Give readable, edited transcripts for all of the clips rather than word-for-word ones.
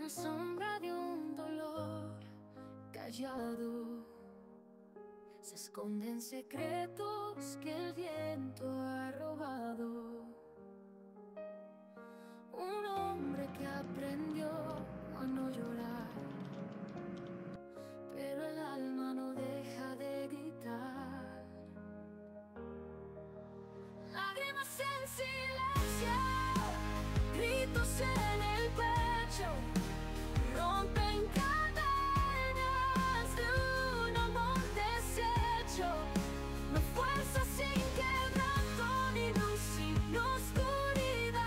la sombra de un dolor callado se esconden secretos que el viento ha robado. Un hombre que aprendió a no llorar, pero el alma no deja de gritar. Lágrimas en silencio, gritos en el pecho, rompen cadenas de un amor deshecho. No fuerza sin quebranto, ni luz sin oscuridad.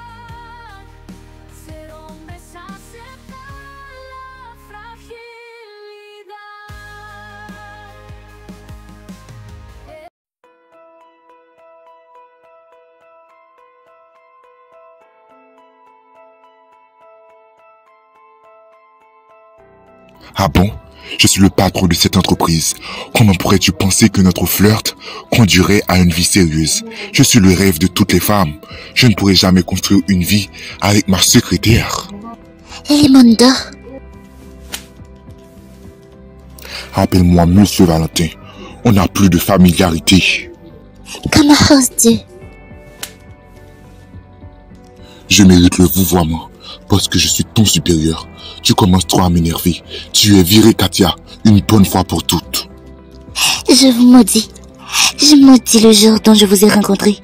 Ser hombre es aceptar la fragilidad. Ah bon? Je suis le patron de cette entreprise. Comment pourrais-tu penser que notre flirt conduirait à une vie sérieuse? Je suis le rêve de toutes les femmes. Je ne pourrai jamais construire une vie avec ma secrétaire. Raymondo, Appelle-moi Monsieur Valentin. On n'a plus de familiarité. comment oses-tu? Je mérite le vouvoiement parce que je suis ton supérieur. Tu commences trop à m'énerver. Tu es virée, Katia, une bonne fois pour toutes. Je vous maudis. Je maudis le jour dont je vous ai rencontré.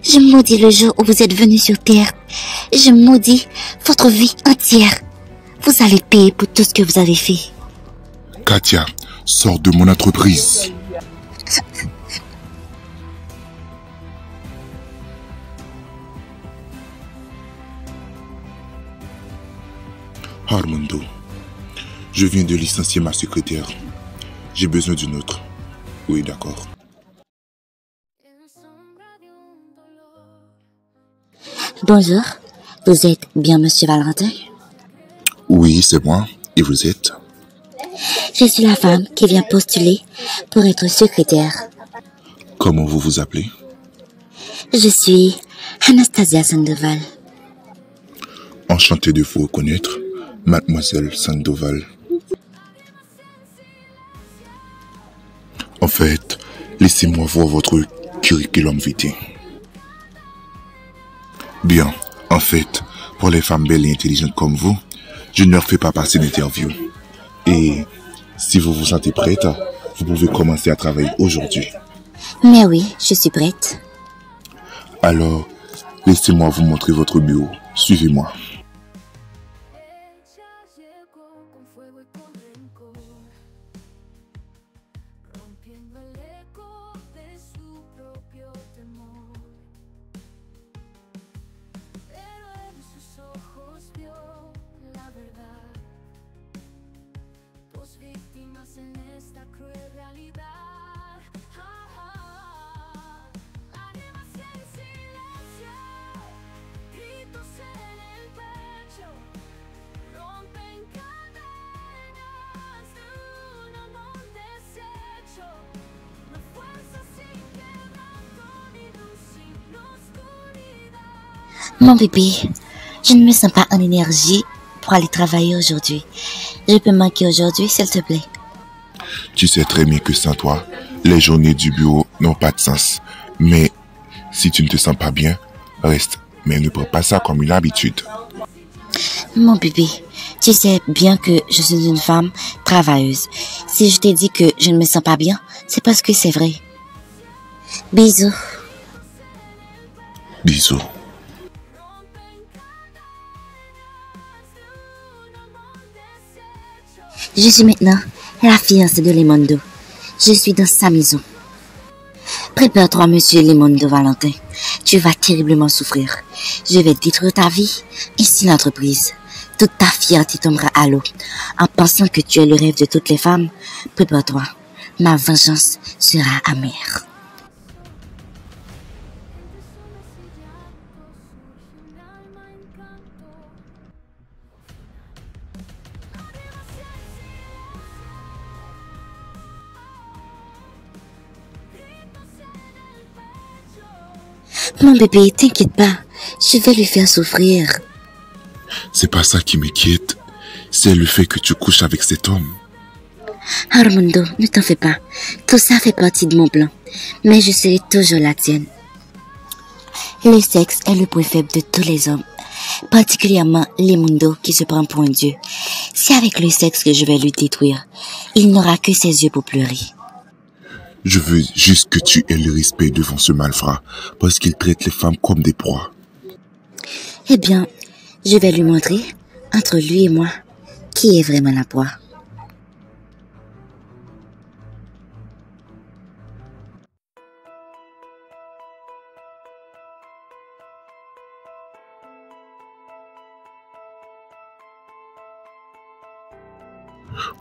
Je maudis le jour où vous êtes venu sur Terre. Je maudis votre vie entière. Vous allez payer pour tout ce que vous avez fait. Katia, sors de mon entreprise. Armando, je viens de licencier ma secrétaire. J'ai besoin d'une autre. Oui, d'accord. Bonjour, vous êtes bien Monsieur Valentin? Oui, c'est moi. Et vous êtes? Je suis la femme qui vient postuler pour être secrétaire. Comment vous vous appelez? Je suis Anastasia Sandoval. Enchanté de vous reconnaître, Mademoiselle Sandoval. En fait, laissez-moi voir votre curriculum vitae. Bien, en fait, pour les femmes belles et intelligentes comme vous, je ne leur fais pas passer d'interview. Et si vous vous sentez prête, vous pouvez commencer à travailler aujourd'hui. Mais oui, je suis prête. Alors, laissez-moi vous montrer votre bureau. Suivez-moi. Mon bébé, je ne me sens pas en énergie pour aller travailler aujourd'hui. Je peux manquer aujourd'hui, s'il te plaît. Tu sais très bien que sans toi, les journées du bureau n'ont pas de sens. Mais si tu ne te sens pas bien, reste. Mais ne prends pas ça comme une habitude. Mon bébé, tu sais bien que je suis une femme travailleuse. Si je t'ai dit que je ne me sens pas bien, c'est parce que c'est vrai. Bisous. Bisous. Je suis maintenant la fiancée de Raymondo. Je suis dans sa maison. Prépare-toi, Monsieur Raymondo Valentin. Tu vas terriblement souffrir. Je vais détruire ta vie, ici l'entreprise. Toute ta fierté tombera à l'eau. En pensant que tu es le rêve de toutes les femmes, prépare-toi. Ma vengeance sera amère. Mon bébé, t'inquiète pas, je vais lui faire souffrir. C'est pas ça qui m'inquiète. C'est le fait que tu couches avec cet homme. Armando, ne t'en fais pas. Tout ça fait partie de mon plan. Mais je serai toujours la tienne. Le sexe est le point faible de tous les hommes. Particulièrement Raimundo qui se prend pour un dieu. C'est avec le sexe que je vais lui détruire. Il n'aura que ses yeux pour pleurer. Je veux juste que tu aies le respect devant ce malfrat, parce qu'il traite les femmes comme des proies. Eh bien, je vais lui montrer, entre lui et moi, qui est vraiment la proie.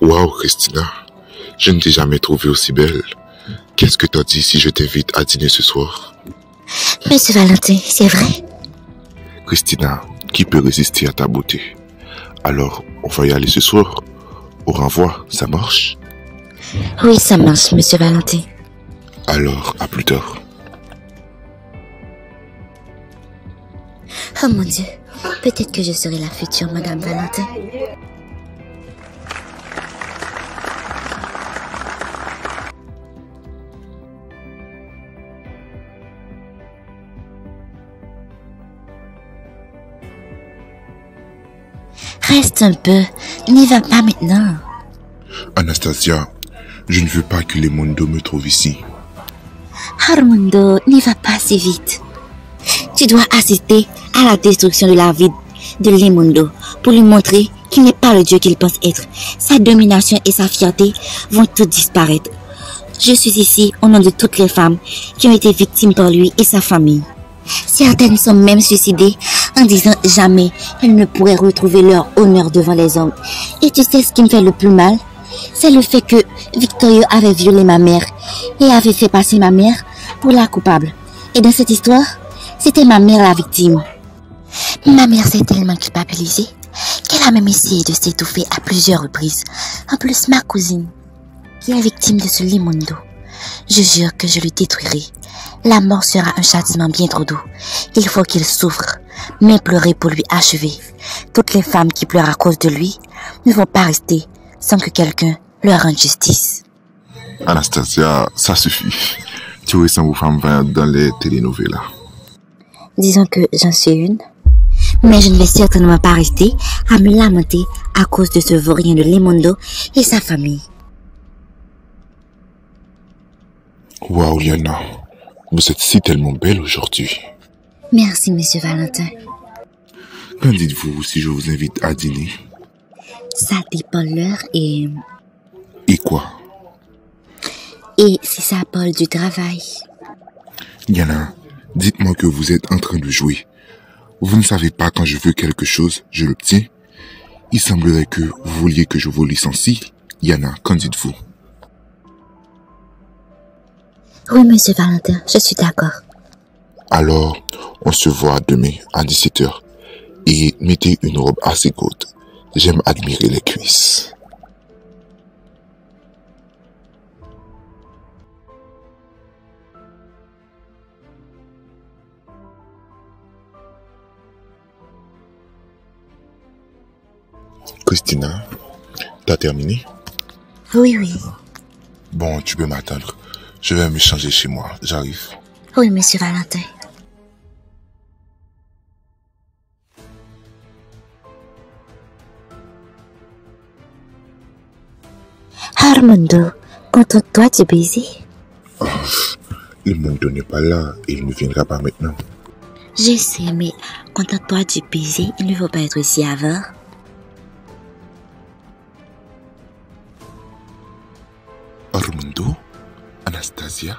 Waouh, Christina, je ne t'ai jamais trouvée aussi belle. Qu'est-ce que t'as dit si je t'invite à dîner ce soir? Monsieur Valentin, c'est vrai? Christina, qui peut résister à ta beauté? Alors, on va y aller ce soir. Au revoir, ça marche? Oui, ça marche, Monsieur Valentin. Alors, à plus tard. Oh mon Dieu, peut-être que je serai la future Madame Valentin. Reste un peu, n'y va pas maintenant. Anastasia, je ne veux pas que Raimundo me trouve ici. Armando, n'y va pas si vite. Tu dois assister à la destruction de la vie de Raimundo pour lui montrer qu'il n'est pas le Dieu qu'il pense être. Sa domination et sa fierté vont toutes disparaître. Je suis ici au nom de toutes les femmes qui ont été victimes par lui et sa famille. Certaines sont même suicidées en disant jamais elles ne pourraient retrouver leur honneur devant les hommes. Et tu sais ce qui me fait le plus mal? C'est le fait que Victorio avait violé ma mère et avait fait passer ma mère pour la coupable. Et dans cette histoire, c'était ma mère la victime. Ma mère s'est tellement culpabilisée qu'elle a même essayé de s'étouffer à plusieurs reprises. En plus, ma cousine, qui est victime de ce Raimundo, je jure que je le détruirai. La mort sera un châtiment bien trop doux. Il faut qu'il souffre, mais pleurer pour lui achever. Toutes les femmes qui pleurent à cause de lui ne vont pas rester sans que quelqu'un leur rende justice. Anastasia, ça suffit. Tu ressembles aux femmes dans les telenovelas. Disons que j'en suis une. Mais je ne vais certainement pas rester à me lamenter à cause de ce vaurien de Raimundo et sa famille. Waouh, Liana, vous êtes si tellement belle aujourd'hui. Merci, Monsieur Valentin. Qu'en dites-vous si je vous invite à dîner? Ça dépend l'heure et quoi? Et si ça parle du travail. Liana, dites-moi que vous êtes en train de jouer. Vous ne savez pas quand je veux quelque chose, je l'obtiens. Il semblerait que vous vouliez que je vous licencie. Liana, qu'en dites-vous? Oui, Monsieur Valentin, je suis d'accord. Alors, on se voit demain à 17h. Et mettez une robe assez courte. J'aime admirer les cuisses. Christina, t'as terminé? Oui, oui. Bon, tu peux m'attendre. Je vais me changer chez moi. J'arrive. Oui, Monsieur Valentin. Armando, contente-toi du baiser. Raimundo n'est pas là et il ne viendra pas maintenant. Je sais, mais contente-toi du baiser, il ne faut pas être aussi avare. Raimundo? Anastasia?